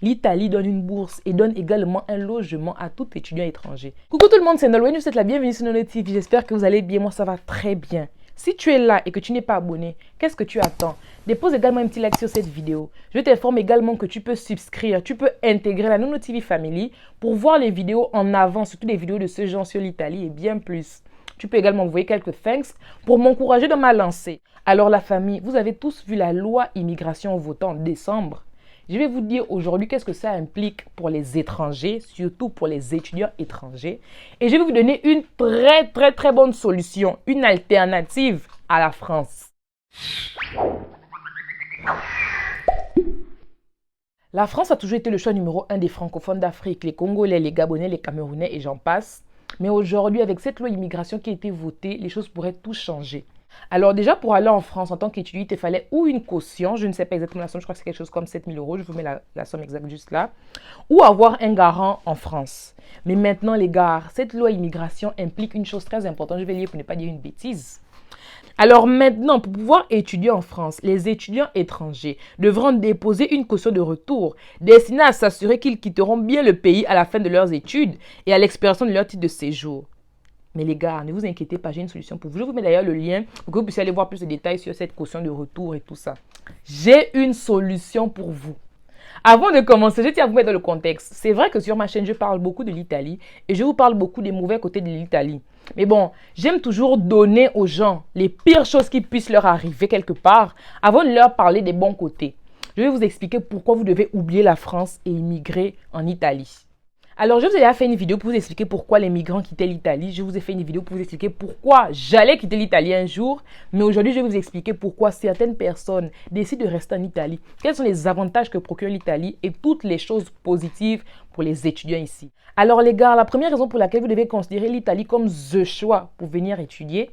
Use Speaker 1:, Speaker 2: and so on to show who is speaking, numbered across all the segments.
Speaker 1: L'Italie donne une bourse et donne également un logement à tout étudiant étranger. Coucou tout le monde, c'est Nolwenn, je vous souhaite la bienvenue sur Nolwenn TV. J'espère que vous allez bien, moi ça va très bien. Si tu es là et que tu n'es pas abonné, qu'est-ce que tu attends? Dépose également un petit like sur cette vidéo. Je t'informe également que tu peux souscrire, tu peux intégrer la Nolwenn TV Family pour voir les vidéos en avant, surtout des vidéos de ce genre sur l'Italie et bien plus. Tu peux également envoyer quelques thanks pour m'encourager dans ma lancée. Alors la famille, vous avez tous vu la loi immigration votée en décembre. Je vais vous dire aujourd'hui qu'est-ce que ça implique pour les étrangers, surtout pour les étudiants étrangers. Et je vais vous donner une très bonne solution, une alternative à la France. La France a toujours été le choix numéro 1 des francophones d'Afrique, les Congolais, les Gabonais, les Camerounais et j'en passe. Mais aujourd'hui, avec cette loi immigration qui a été votée, les choses pourraient tout changer. Alors déjà, pour aller en France en tant qu'étudiant, il fallait ou une caution, je ne sais pas exactement la somme, je crois que c'est quelque chose comme 7 000 euros, je vous mets la somme exacte juste là, ou avoir un garant en France. Mais maintenant les gars, cette loi immigration implique une chose très importante, je vais lire pour ne pas dire une bêtise. Alors maintenant, pour pouvoir étudier en France, les étudiants étrangers devront déposer une caution de retour destinée à s'assurer qu'ils quitteront bien le pays à la fin de leurs études et à l'expiration de leur titre de séjour. Mais les gars, ne vous inquiétez pas, j'ai une solution pour vous. Je vous mets d'ailleurs le lien pour que vous puissiez aller voir plus de détails sur cette caution de retour et tout ça. J'ai une solution pour vous. Avant de commencer, je tiens à vous mettre dans le contexte. C'est vrai que sur ma chaîne, je parle beaucoup de l'Italie et je vous parle beaucoup des mauvais côtés de l'Italie. Mais bon, j'aime toujours donner aux gens les pires choses qui puissent leur arriver quelque part avant de leur parler des bons côtés. Je vais vous expliquer pourquoi vous devez oublier la France et immigrer en Italie. Alors, je vous ai déjà fait une vidéo pour vous expliquer pourquoi les migrants quittaient l'Italie. Je vous ai fait une vidéo pour vous expliquer pourquoi j'allais quitter l'Italie un jour. Mais aujourd'hui, je vais vous expliquer pourquoi certaines personnes décident de rester en Italie. Quels sont les avantages que procure l'Italie et toutes les choses positives pour les étudiants ici. Alors les gars, la première raison pour laquelle vous devez considérer l'Italie comme the choix pour venir étudier,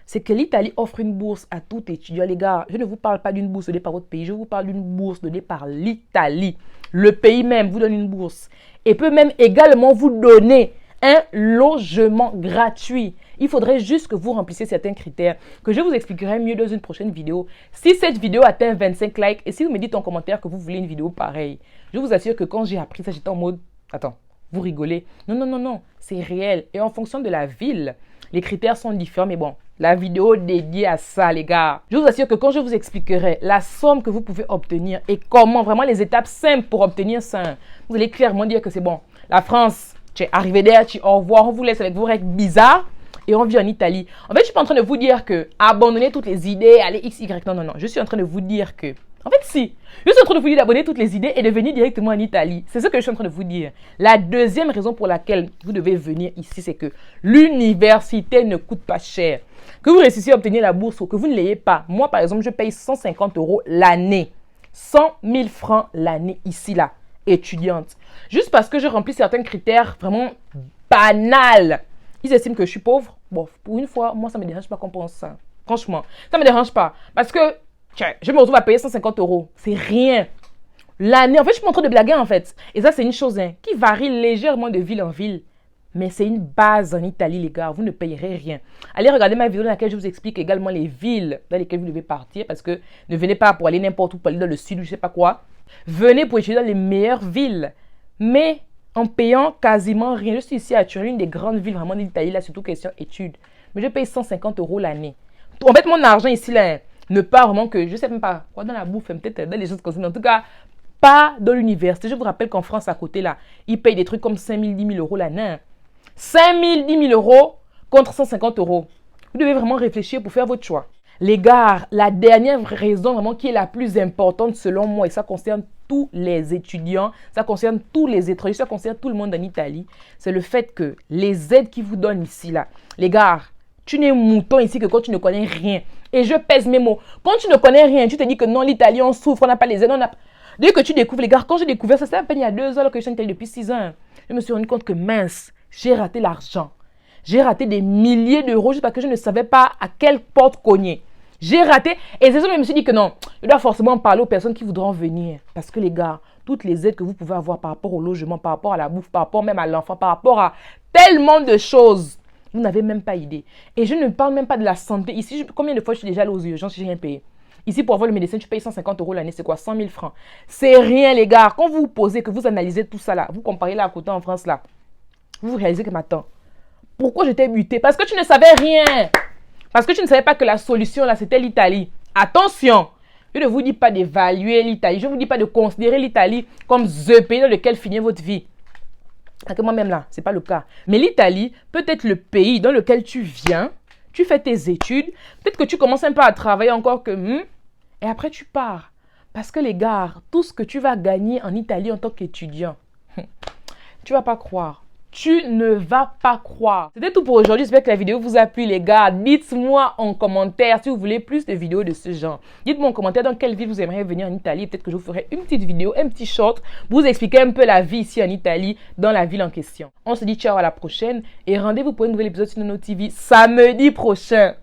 Speaker 1: c'est que l'Italie offre une bourse à tout étudiant. Les gars, je ne vous parle pas d'une bourse donnée par votre pays, je vous parle d'une bourse donnée par l'Italie. Le pays même vous donne une bourse et peut même également vous donner un logement gratuit. Il faudrait juste que vous remplissiez certains critères que je vous expliquerai mieux dans une prochaine vidéo. Si cette vidéo atteint 25 likes et si vous me dites en commentaire que vous voulez une vidéo pareille, je vous assure que quand j'ai appris ça, j'étais en mode, attends, vous rigolez? Non, c'est réel. Et en fonction de la ville, les critères sont différents, mais bon, la vidéo dédiée à ça, les gars. Je vous assure que quand je vous expliquerai la somme que vous pouvez obtenir et comment, vraiment les étapes simples pour obtenir ça, vous allez clairement dire que c'est bon. La France, tu es arrivé derrière, tu au revoir, on vous laisse avec vos règles bizarres et on vit en Italie. En fait, je ne suis pas en train de vous dire que abandonnez toutes les idées, allez X, Y, non. Je suis en train de vous dire que, en fait, si, je suis en train de vous dire d'abandonner toutes les idées et de venir directement en Italie. C'est ce que je suis en train de vous dire. La deuxième raison pour laquelle vous devez venir ici, c'est que l'université ne coûte pas cher. Que vous réussissiez à obtenir la bourse ou que vous ne l'ayez pas. Moi, par exemple, je paye 150 € l'année. 100 000 francs l'année ici, là, étudiante. Juste parce que je remplis certains critères vraiment banals. Ils estiment que je suis pauvre. Bon, pour une fois, moi, ça ne me dérange pas qu'on pense ça. Franchement, ça ne me dérange pas. Parce que je me retrouve à payer 150 €. C'est rien. L'année, en fait, je suis pas en train de blaguer, en fait. Et ça, c'est une chose qui varie légèrement de ville en ville. Mais c'est une base en Italie, les gars. Vous ne payerez rien. Allez regarder ma vidéo dans laquelle je vous explique également les villes dans lesquelles vous devez partir. Parce que ne venez pas pour aller n'importe où, pour aller dans le sud ou je ne sais pas quoi. Venez pour étudier dans les meilleures villes. Mais en payant quasiment rien. Je suis ici à Turin, une des grandes villes vraiment d'Italie, là, surtout question études. Mais je paye 150 € l'année. En fait, mon argent ici, là, ne part vraiment que, je ne sais même pas, quoi, dans la bouffe, peut-être dans les choses comme ça. En tout cas, pas dans l'université. Je vous rappelle qu'en France, à côté, là, ils payent des trucs comme 5 000, 10 000 € l'année. 5 000, 10 000 € contre 150 €. Vous devez vraiment réfléchir pour faire votre choix. Les gars, la dernière raison vraiment qui est la plus importante selon moi, et ça concerne tous les étudiants, ça concerne tous les étrangers, ça concerne tout le monde en Italie, c'est le fait que les aides qu'ils vous donnent ici, là, les gars, tu n'es mouton ici que quand tu ne connais rien. Et je pèse mes mots. Quand tu ne connais rien, tu te dis que non, l'Italie, on souffre, on n'a pas les aides, on n'a pas... Dès que tu découvres, les gars, quand j'ai découvert ça, c'est à peine il y a 2 ans que je suis en Italie depuis 6 ans. Je me suis rendu compte que mince, j'ai raté l'argent. J'ai raté des milliers d'euros juste parce que je ne savais pas à quelle porte cogner. J'ai raté. Et c'est ça que je me suis dit que non, je dois forcément parler aux personnes qui voudront venir. Parce que les gars, toutes les aides que vous pouvez avoir par rapport au logement, par rapport à la bouffe, par rapport même à l'enfant, par rapport à tellement de choses, vous n'avez même pas idée. Et je ne parle même pas de la santé. Ici, combien de fois je suis déjà allée aux urgences, j'ai rien payé. Ici, pour avoir le médecin, tu payes 150 € l'année. C'est quoi? 100 000 francs. C'est rien, les gars. Quand vous vous posez, que vous analysez tout ça là, vous comparez là à côté en France là, vous réalisez que maintenant, pourquoi j'étais butée? Parce que tu ne savais rien. Parce que tu ne savais pas que la solution là, c'était l'Italie. Attention! Je ne vous dis pas d'évaluer l'Italie. Je ne vous dis pas de considérer l'Italie comme the pays dans lequel finir votre vie. Parce que moi-même là, ce n'est pas le cas. Mais l'Italie peut être le pays dans lequel tu viens, tu fais tes études, peut-être que tu commences un peu à travailler encore et après tu pars. Parce que les gars, tout ce que tu vas gagner en Italie en tant qu'étudiant, tu ne vas pas croire. Tu ne vas pas croire. C'était tout pour aujourd'hui. J'espère que la vidéo vous a plu, les gars. Dites-moi en commentaire si vous voulez plus de vidéos de ce genre. Dites-moi en commentaire dans quelle ville vous aimeriez venir en Italie. Peut-être que je vous ferai une petite vidéo, un petit short, pour vous expliquer un peu la vie ici en Italie, dans la ville en question. On se dit ciao à la prochaine et rendez-vous pour un nouvel épisode sur Nono TV samedi prochain.